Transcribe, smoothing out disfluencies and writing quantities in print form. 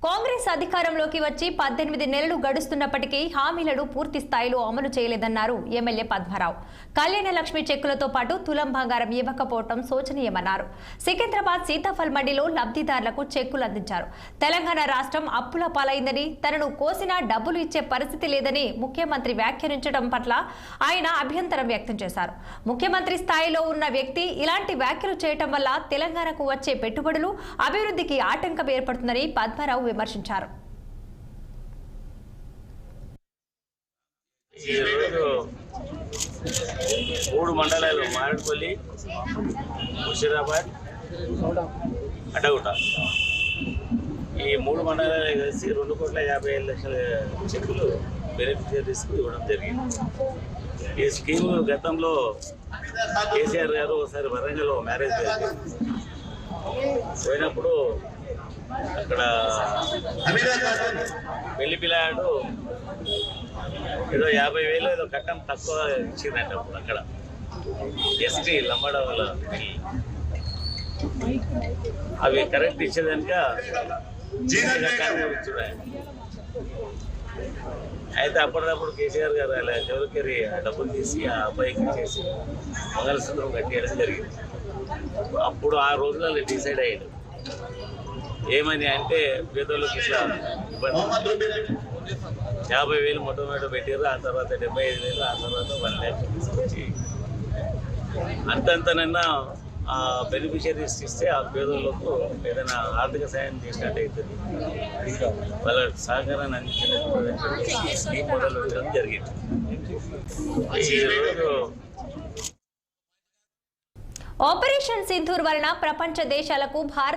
కాంగ్రెస్ అధికారంలోకి వచ్చి 18 నెలలు గడుస్తున్నప్పటికీ హామీలను పూర్తి స్థాయిలో అమలు చేయలేదన్నారు ఎమ్మెల్యే పద్మారావు. కళ్యాణ లక్ష్మి చెక్కులతో పాటు తులం బంగారం ఇవ్వకపోవడం శోచనీయమన్నారు. సికింద్రాబాద్ సీతాఫల్ మండిలో లబ్ధిదారులకు చెక్కులు అందించారు. తెలంగాణ రాష్ట్రం అప్పుల పాలైందని, తనను కోసినా డబ్బులు ఇచ్చే పరిస్థితి లేదని ముఖ్యమంత్రి వ్యాఖ్యానించడం పట్ల ఆయన అభ్యంతరం వ్యక్తం చేశారు. ముఖ్యమంత్రి స్థాయిలో ఉన్న వ్యక్తి ఇలాంటి వ్యాఖ్యలు చేయడం వల్ల తెలంగాణకు వచ్చే పెట్టుబడులు, అభివృద్ధికి ఆటంకం ఏర్పడుతుందని పద్మారావు విమర్శించారు. మూడు మండలాలు మారేడుపల్లి, ముషీరాబాద్, అడ్డగుట్ట, ఈ మూడు మండలాలు కలిసి 2,50,00,000 చెక్కులు బెనిఫిషియరీస్కు ఇవ్వడం జరిగింది. ఈ స్కీమ్ గతంలో కేసీఆర్ గారు ఒకసారి వరంగల్లో మ్యారేజ్ పోయినప్పుడు అక్కడ పెళ్లి పిల్లాడు ఏదో 50,000 ఏదో కట్టం తక్కువ ఇచ్చిందంట. అప్పుడు అక్కడ ఎస్టీ లంబాడ వాళ్ళ అవి కరెక్ట్ ఇచ్చేదానిక అయితే అప్పటికప్పుడు కేసీఆర్ గారు అలా ఎవరికరి డబ్బులు తీసి ఆ అబ్బాయికి ఇచ్చేసి మంగళసూత్రం కట్టేయడం జరిగింది. అప్పుడు ఆ రోజులలో డిసైడ్ అయ్యాడు ఏమని అంటే పేదోళ్ళకి ఇట్లా ఇబ్బంది, 50,000 మొట్టమొదటి పెట్టారు, ఆ తర్వాత 75,000, ఆ తర్వాత 1 lakh తీసుకొచ్చి అంతంతనన్నా ఆ బెనిఫిషరీస్ ఇస్తే ఆ పేదోళ్ళకు ఏదైనా ఆర్థిక సాయం చేసినట్టు అవుతుంది, వాళ్ళ సహకారాన్ని అందించినట్టు స్కీమ్ మొదలు పెట్టడం జరిగింది. ఈరోజు ఆపరేషన్ సింధూర్ వలన ప్రపంచ దేశాలకు భారత